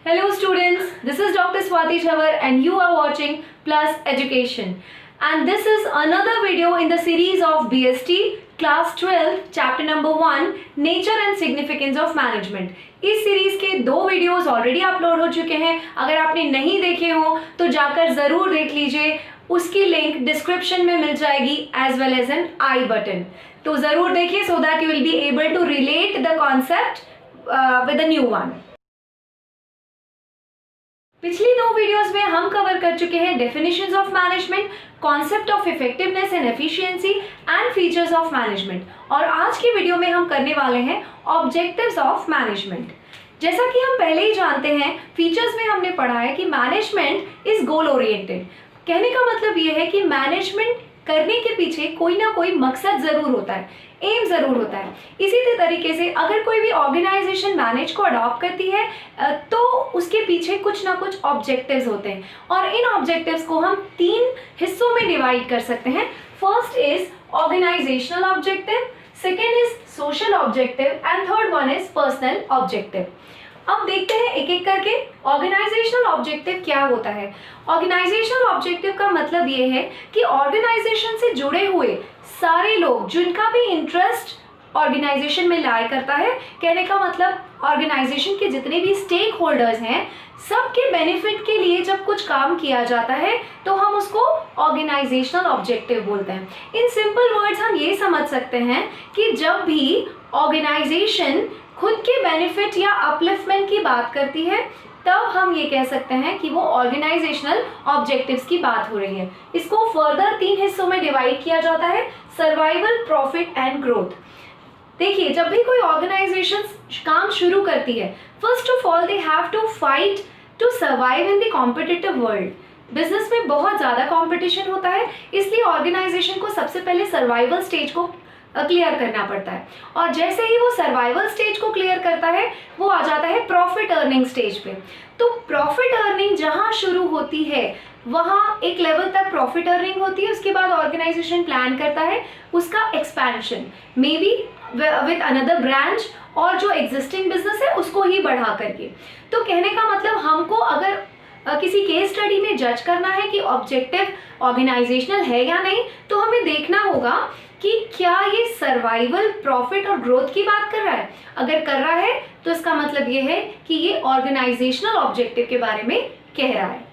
Hello students, this is Dr. Swati Jhawar and you are watching Plus Education. And this is another video in the series of BST Class 12 Chapter number 1 Nature and Significance of Management. इस series के 2 videos already upload हो चुके हैं. अगर आपने नहीं देखे हो तो जाकर ज़रूर देख लीजिए. उसकी लिंक डिस्क्रिप्शन में मिल जाएगी as well as an I button. तो ज़रूर देखिए so that you will be able to relate the concept with the new one. पिछली 2 वीडियोस में हम कवर कर चुके हैं definitions of management, concept of effectiveness and efficiency and features of management. और आज की वीडियो में हम करने वाले हैं ऑब्जेक्टिव्स ऑफ मैनेजमेंट. जैसा कि हम पहले ही जानते हैं, फीचर्स में हमने पढ़ा है कि मैनेजमेंट इज गोल ओरिएंटेड. कहने का मतलब ये है कि मैनेजमेंट करने के पीछे कोई ना कोई मकसद जरूर होता है, एम जरूर होता है. इसी तरीके से अगर कोई भी ऑर्गेनाइजेशन मैनेज को अडॉप्ट करती है तो उसके पीछे कुछ ना कुछ ऑब्जेक्टिव्स होते हैं. और इन ऑब्जेक्टिव्स को हम 3 हिस्सों में डिवाइड कर सकते हैं. First is organisational objective, second is social objective and third one is personal objective. अब देखते हैं एक एक करके ऑर्गेनाइजेशनल ऑब्जेक्टिव क्या होता है. ऑर्गेनाइजेशनल ऑब्जेक्टिव का मतलब ये है कि ऑर्गेनाइजेशन से जुड़े हुए सारे लोग जिनका भी इंटरेस्ट ऑर्गेनाइजेशन में लाई करता है, कहने का मतलब ऑर्गेनाइजेशन के जितने भी स्टेक होल्डर्स हैं, सबके बेनिफिट के लिए जब कुछ काम किया जाता है तो हम उसको ऑर्गेनाइजेशनल ऑब्जेक्टिव बोलते हैं. इन सिंपल वर्ड्स हम ये समझ सकते हैं कि जब भी ऑर्गेनाइजेशन खुद के बेनिफिट या अपलिफ्टमेंट की बात करती है तब हम ये कह सकते हैं कि वो ऑर्गेनाइजेशनल ऑब्जेक्टिव्स की बात हो रही है. इसको फर्दर 3 हिस्सों में डिवाइड किया जाता है, सर्वाइवल, प्रॉफिट एंड ग्रोथ. देखिए, जब भी कोई ऑर्गेनाइजेशन काम शुरू करती है, first of all they have to fight to survive in the competitive world. Business में बहुत ज़्यादा कॉम्पिटिशन होता है, इसलिए ऑर्गेनाइजेशन को सबसे पहले सर्वाइवल स्टेज को क्लियर करना पड़ता है. और जैसे ही वो सर्वाइवल स्टेज को क्लियर करता है वो आ जाता है प्रॉफिट अर्निंग स्टेज पे. तो प्रॉफिट अर्निंग जहाँ शुरू होती है वहाँ एक लेवल तक प्रॉफिट अर्निंग होती है. उसके बाद ऑर्गेनाइजेशन प्लान करता है उसका expansion, may be with another branch, और जो एग्जिस्टिंग बिजनेस है उसको ही बढ़ा करके. तो कहने का मतलब हमको अगर किसी केस स्टडी में जज करना है कि ऑब्जेक्टिव ऑर्गेनाइजेशनल है या नहीं, तो हमें देखना होगा कि क्या ये सर्वाइवल, प्रॉफिट और ग्रोथ की बात कर रहा है. अगर कर रहा है तो इसका मतलब ये है कि ये ऑर्गेनाइजेशनल ऑब्जेक्टिव के बारे में कह रहा है.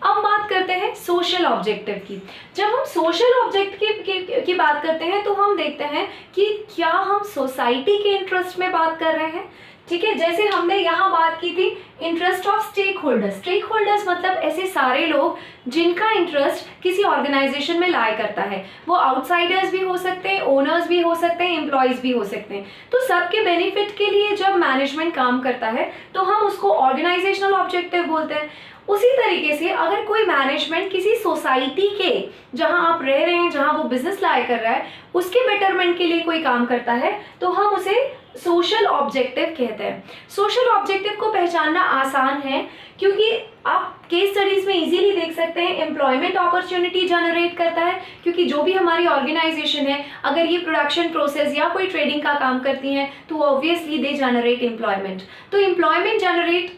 अब बात करते हैं सोशल ऑब्जेक्टिव की. जब हम सोशल ऑब्जेक्टिव की बात करते हैं तो हम देखते हैं कि क्या हम सोसाइटी के इंटरेस्ट में बात कर रहे हैं. ठीक है, जैसे हमने यहाँ बात की थी interest of stakeholders. Stakeholders मतलब ऐसे सारे लोग जिनका इंटरेस्ट किसी ऑर्गेनाइजेशन में लाई करता है. वो आउटसाइडर्स भी हो सकते हैं, ओनर्स भी हो सकते हैं, एम्प्लॉयज भी हो सकते हैं. तो सबके बेनिफिट के लिए जब मैनेजमेंट काम करता है तो हम उसको ऑर्गेनाइजेशनल ऑब्जेक्टिव बोलते हैं. उसी तरीके से अगर कोई मैनेजमेंट किसी सोसाइटी के, जहां आप रह रहे हैं, जहां वो बिजनेस लाई कर रहा है, उसके बेटरमेंट के लिए कोई काम करता है तो हम उसे सोशल ऑब्जेक्टिव कहते हैं. सोशल ऑब्जेक्टिव को पहचानना आसान है क्योंकि आप केस स्टडीज में इजीली देख सकते हैं एम्प्लॉयमेंट अपॉर्चुनिटी जनरेट करता है. क्योंकि जो भी हमारी ऑर्गेनाइजेशन है, अगर ये प्रोडक्शन प्रोसेस या कोई ट्रेडिंग का काम करती हैं तो ऑब्वियसली दे जनरेट एम्प्लॉयमेंट. तो एम्प्लॉयमेंट जनरेट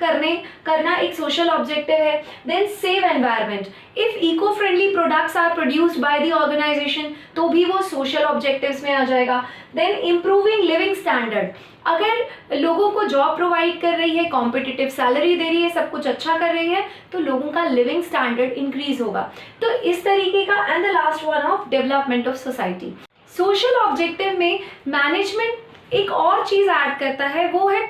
करना एक सोशल ऑब्जेक्टिव है. Then save environment. If eco friendly products are produced by the organisation तो भी वो सोशल ऑब्जेक्टिव्स में आ जाएगा. Then improving living standard. अगर लोगों को जॉब प्रोवाइड कर रही है, कॉम्पिटिटिव सैलरी दे रही है, सब कुछ अच्छा कर रही है, तो लोगों का लिविंग स्टैंडर्ड इंक्रीज होगा. तो इस तरीके का. And the last one of development of society. Social objective में मैनेजमेंट एक और चीज ऐड करता है, वो है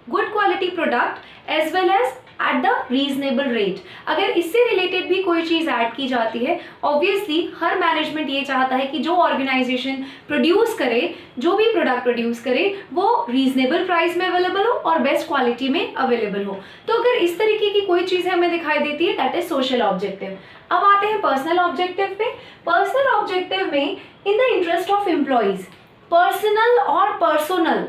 good quality product as well as at the reasonable rate. अगर इससे रिलेटेड भी कोई चीज़ ऐड की जाती है, ऑब्वियसली हर मैनेजमेंट ये चाहता है कि जो ऑर्गेनाइजेशन प्रोड्यूस करे, जो भी प्रोडक्ट प्रोड्यूस करे, वो रीजनेबल प्राइस में अवेलेबल हो और बेस्ट क्वालिटी में अवेलेबल हो. तो अगर इस तरीके की कोई चीज़ हमें दिखाई देती है, दैट इज सोशल ऑब्जेक्टिव. अब आते हैं पर्सनल ऑब्जेक्टिव पे. पर्सनल ऑब्जेक्टिव में in the interest of employees, personal और personnel,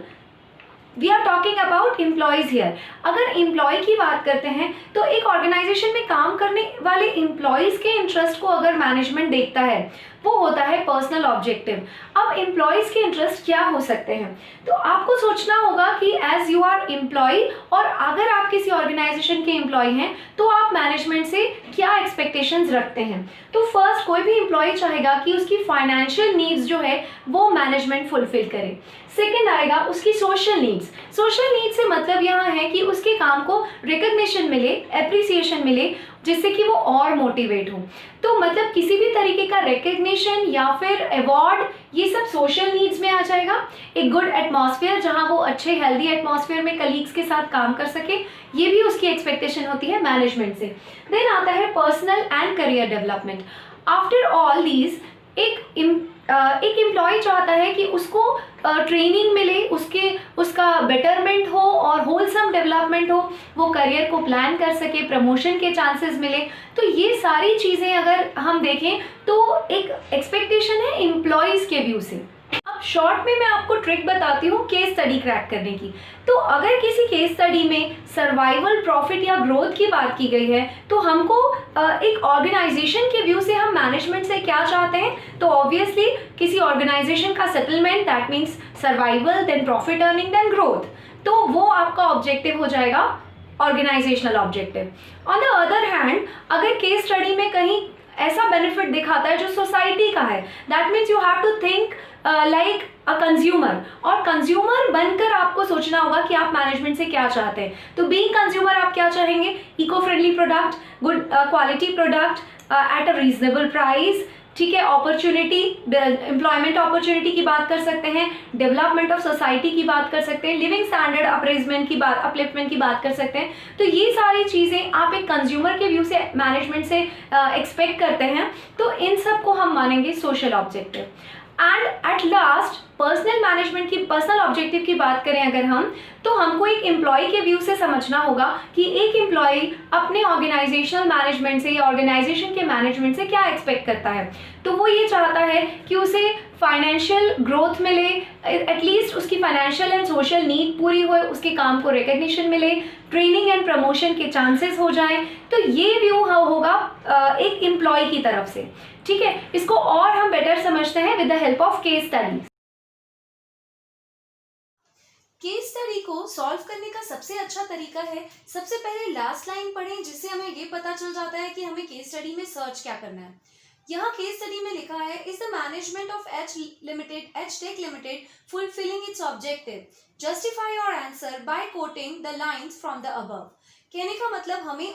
we are talking about employees here. अगर एम्प्लॉय की बात करते हैं तो एक ऑर्गेनाइजेशन में काम करने वाले एम्प्लॉयज के इंटरेस्ट को अगर मैनेजमेंट देखता है वो होता है पर्सनल ऑब्जेक्टिव। अब एम्प्लॉयज़ के इंटरेस्ट क्या हो सकते हैं, तो आपको सोचना होगा कि एज यू आर एम्प्लॉय और अगर आप किसी ऑर्गेनाइजेशन के एम्प्लॉय हैं तो आप मैनेजमेंट से क्या एक्सपेक्टेशंस रखते हैं। तो फर्स्ट, कोई भी एम्प्लॉय चाहेगा कि उसकी फाइनेंशियल नीड्स जो है वो मैनेजमेंट फुलफिल करे। सेकेंड आएगा उसकी सोशल नीड्स। सोशल नीड्स से मतलब यहाँ है कि उसके काम को रिकग्निशन मिले, एप्रिसिएशन मिले, जिससे कि वो और मोटिवेट हो। तो मतलब किसी भी तरीके का रिकग्निशन या फिर अवार्ड, ये सब सोशल नीड्स में आ जाएगा। एक गुड एटमॉस्फेयर जहाँ वो अच्छे हेल्दी एटमॉस्फेयर में कलीग्स के साथ काम कर सके, ये भी उसकी एक्सपेक्टेशन होती है मैनेजमेंट से। देन आता है personal and career development. After all these एक एम्प्लॉय चाहता है कि उसको ट्रेनिंग मिले, उसका बेटरमेंट हो और होलसम डेवलपमेंट हो, वो करियर को प्लान कर सके, प्रमोशन के चांसेस मिले। तो ये सारी चीज़ें अगर हम देखें तो एक एक्सपेक्टेशन है एम्प्लॉयज़ के व्यू से। अब शॉर्ट में मैं आपको ट्रिक बताती हूँ केस स्टडी क्रैक करने की। तो अगर किसी केस स्टडी में सर्वाइवल, प्रॉफिट या ग्रोथ की बात की गई है तो हमको एक ऑर्गेनाइजेशन के व्यू से हम मैनेजमेंट से क्या चाहते हैं, तो ऑब्वियसली किसी ऑर्गेनाइजेशन का settlement, that means survival, then profit earning, then growth. तो वो आपका ऑब्जेक्टिव हो जाएगा organisational objective. On the other hand, अगर केस स्टडी में कहीं ऐसा बेनिफिट दिखाता है जो सोसाइटी का है, that means you have to think like a consumer, और कंज्यूमर बनकर आपको सोचना होगा कि आप मैनेजमेंट से क्या चाहते हैं। तो बीइंग कंज्यूमर आप क्या चाहेंगे, eco friendly product, good quality product at a reasonable price, ठीक है, अपॉर्चुनिटी, एम्प्लॉयमेंट अपॉर्चुनिटी की बात कर सकते हैं, डेवलपमेंट ऑफ सोसाइटी की बात कर सकते हैं, लिविंग स्टैंडर्ड अपरेजमेंट की बात, अपलिफ्टमेंट की बात कर सकते हैं। तो ये सारी चीज़ें आप एक कंज्यूमर के व्यू से मैनेजमेंट से एक्सपेक्ट करते हैं, तो इन सब को हम मानेंगे social objective. And at last personal management की, पर्सनल ऑब्जेक्टिव की बात करें अगर हम, तो हमको एक एम्प्लॉय के व्यू से समझना होगा कि एक एम्प्लॉय अपने ऑर्गेनाइजेशनल मैनेजमेंट से या ऑर्गेनाइजेशन के मैनेजमेंट से क्या एक्सपेक्ट करता है। तो वो ये चाहता है कि उसे फाइनेंशियल ग्रोथ मिले, एटलीस्ट उसकी फाइनेंशियल एंड सोशल नीड पूरी हो, उसके काम को रिकग्निशन मिले, ट्रेनिंग एंड प्रमोशन के चांसेस हो जाएं। तो ये व्यू होगा एक एम्प्लॉय की तरफ से, ठीक है। इसको और हम बेटर समझते हैं with the help of case study. Case study को सॉल्व करने का सबसे अच्छा तरीका है, सबसे पहले लास्ट लाइन पढ़ें, जिससे हमें ये पता चल जाता है कि हमें केस स्टडी में सर्च क्या करना है। यहाँ केस स्टडी में लिखा है, is the management of H Tech limited fulfilling its objective, justify your answer by quoting the lines from the above. कहने का मतलब हमें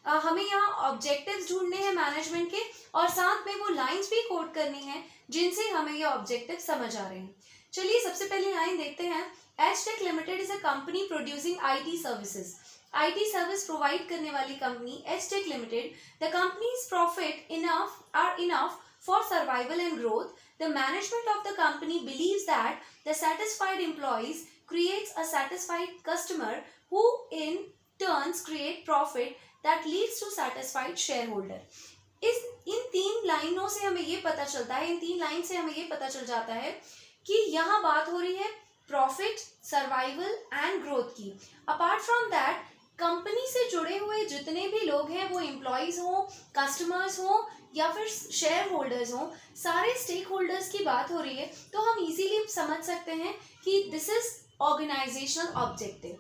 हमें यहाँ ऑब्जेक्टिव्स ढूंढने हैं मैनेजमेंट के, और साथ में वो लाइंस भी कोट करनी है जिनसे हमें ये ऑब्जेक्टिव समझ आ रहे हैं। चलिए सबसे पहले लाइन देखते हैं। H Tech limited is a company producing IT services. IT service provide करने वाली company H Tech limited. The company's profit enough for survival and growth. The management of the company believes that the satisfied employees creates a satisfied customer who in turns create profit that leads to satisfied shareholder। इन तीन लाइनों से हमें ये पता चलता है, इन तीन line से हमें ये पता चल जाता है कि यहाँ बात हो रही है प्रॉफिट, सर्वाइवल एंड ग्रोथ की। अपार्ट फ्रॉम दैट, कंपनी से जुड़े हुए जितने भी लोग हैं, वो एम्प्लॉयज हों, कस्टमर्स हों या फिर शेयर होल्डर्स हों, सारे स्टेक होल्डर्स की बात हो रही है। तो हम इजीली समझ सकते हैं कि दिस इज ऑर्गेनाइजेशनल ऑब्जेक्टिव।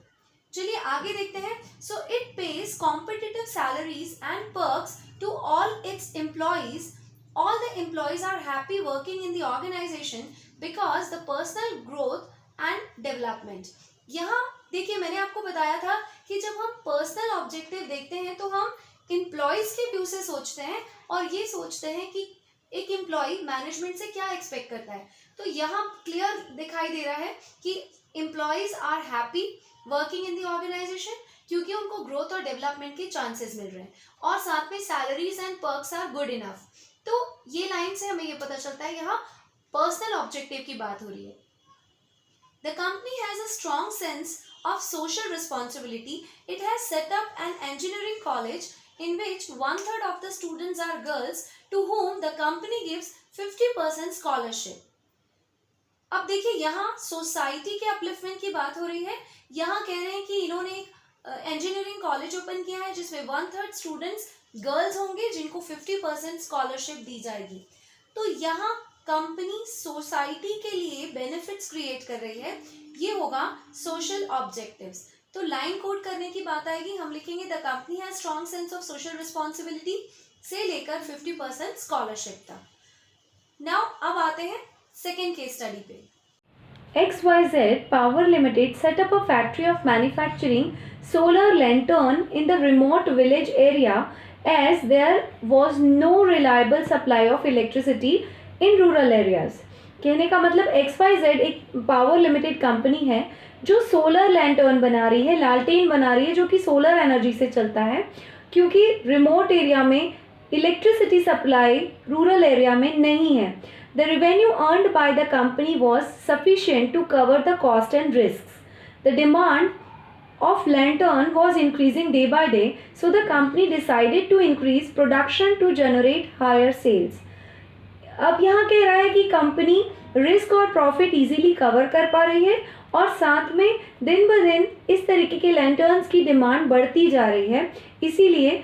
चलिए आगे देखते हैं। So it pays competitive salaries and perks to all its employees. All the employees are happy working in the organization because the personal growth and development। यहाँ देखिए, मैंने आपको बताया था कि जब हम पर्सनल ऑब्जेक्टिव देखते हैं तो हम एम्प्लॉयज के व्यू से सोचते हैं और ये सोचते हैं कि एक एम्प्लॉय मैनेजमेंट से क्या एक्सपेक्ट करता है। तो यहाँ क्लियर दिखाई दे रहा है कि employees are happy working in the organisation क्योंकि उनको ग्रोथ और डेवलपमेंट के चांसेस मिल रहे हैं, और साथ में salaries and perks are good enough. तो ये लाइन से हमें ये पता चलता है यहाँ पर्सनल ऑब्जेक्टिव की बात हो रही है। The company has a strong sense of social responsibility. It has set up an engineering college in which 1/3 of the students are girls to whom the company gives 50% scholarship। अब देखिए, यहाँ society के upliftment की बात हो रही है। यहाँ कह रहे हैं कि इन्होंने एक इंजीनियरिंग कॉलेज ओपन किया है जिसमें 1/3 स्टूडेंट्स गर्ल्स होंगे जिनको 50% स्कॉलरशिप दी जाएगी। तो यहाँ कंपनी सोसाइटी के लिए बेनिफिट्स क्रिएट कर रही है, ये होगा सोशल ऑब्जेक्टिव्स। तो लाइन कोड करने की बात आएगी, हम लिखेंगे the company has strong sense of social responsibility से लेकर 50% स्कॉलरशिप तक। नाउ अब आते हैं सेकेंड केस स्टडी पे। XYZ Power Limited set up a factory of manufacturing solar lantern in the remote village area as there was no reliable supply of electricity in rural areas. कहने का मतलब XYZ एक power limited company है जो solar lantern बना रही है, लालटेन बना रही है जो कि सोलर एनर्जी से चलता है, क्योंकि रिमोट एरिया में इलेक्ट्रिसिटी सप्लाई रूरल एरिया में नहीं है। The revenue earned by the company was sufficient to cover the cost and risks. The demand of lantern was increasing day by day, so the company decided to increase production to generate higher sales. अब यहाँ कह रहा है कि company risk और profit easily cover कर पा रही है और साथ में दिन ब दिन इस तरीके के लैंटर्न्स की डिमांड बढ़ती जा रही है, इसीलिए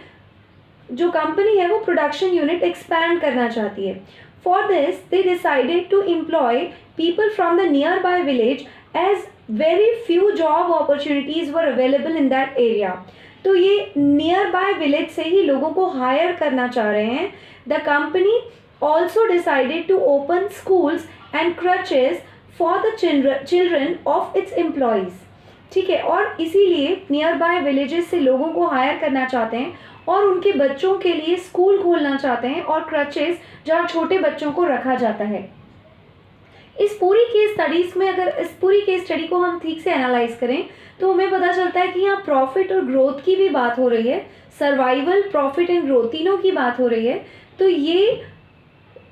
जो कंपनी है वो प्रोडक्शन यूनिट एक्सपैंड करना चाहती है। For this, they decided to employ people from the nearby village as very few job opportunities were available in that area. तो ये nearby village से ही लोगों को hire करना चाह रहे हैं। The company also decided to open schools and crèches for the children of its employees. ठीक है, और इसीलिए nearby villages से लोगों को hire करना चाहते हैं और उनके बच्चों के लिए स्कूल खोलना चाहते हैं और क्रचेस जहाँ छोटे बच्चों को रखा जाता है। इस पूरी केस स्टडीज में अगर इस पूरी केस स्टडी को हम ठीक से एनालाइज करें तो हमें पता चलता है कि यहाँ प्रॉफिट और ग्रोथ की भी बात हो रही है, सर्वाइवल, प्रॉफिट एंड ग्रोथ तीनों की बात हो रही है। तो ये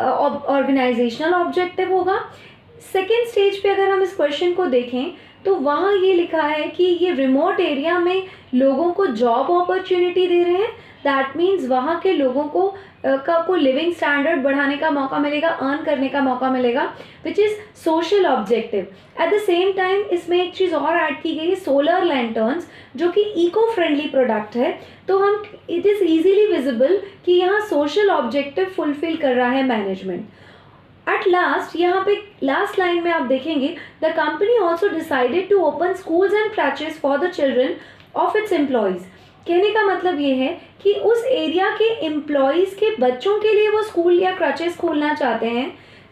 ऑर्गेनाइजेशनल ऑब्जेक्टिव होगा। सेकेंड स्टेज पे अगर हम इस क्वेश्चन को देखें तो वहाँ ये लिखा है कि ये रिमोट एरिया में लोगों को जॉब अपॉर्चुनिटी दे रहे हैं। दैट मीन्स वहाँ के लोगों को लिविंग स्टैंडर्ड बढ़ाने का मौका मिलेगा, अर्न करने का मौका मिलेगा, which is social objective. At the same time इसमें एक चीज़ और ऐड की गई है, सोलर लैंटर्न्स, जो कि इको फ्रेंडली प्रोडक्ट है। तो हम इट इज़ ईजिली विजिबल कि यहाँ सोशल ऑब्जेक्टिव फुलफिल कर रहा है मैनेजमेंट। एट लास्ट यहाँ पे लास्ट लाइन में आप देखेंगे the company also decided to open schools and creches for the children of its employees. कहने का मतलब ये है कि उस एरिया के एम्प्लॉयज़ के बच्चों के लिए वो स्कूल या क्रचेस खोलना चाहते हैं।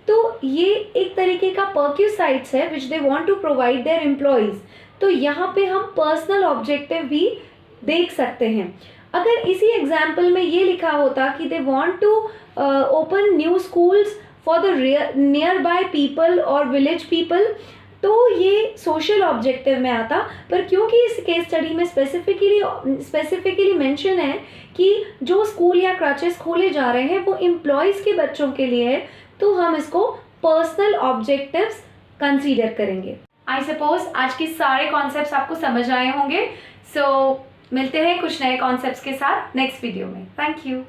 तो ये एक तरीके का पर्क्यूसाइट्स है which they want to provide their employees. तो यहाँ पे हम पर्सनल ऑब्जेक्टिव भी देख सकते हैं। अगर इसी एग्जाम्पल में ये लिखा होता कि they want to open new schools for the nearby people और विलेज पीपल, तो ये सोशल ऑब्जेक्टिव में आता। पर क्योंकि इस केस स्टडी में स्पेसिफिकली मेंशन है कि जो स्कूल या क्रचेस खोले जा रहे हैं वो एम्प्लॉयज़ के बच्चों के लिए है, तो हम इसको पर्सनल ऑब्जेक्टिव्स कंसीडर करेंगे। आई सपोज आज के सारे कॉन्सेप्ट्स आपको समझ आए होंगे। सो मिलते हैं कुछ नए कॉन्सेप्ट्स के साथ नेक्स्ट वीडियो में। Thank you.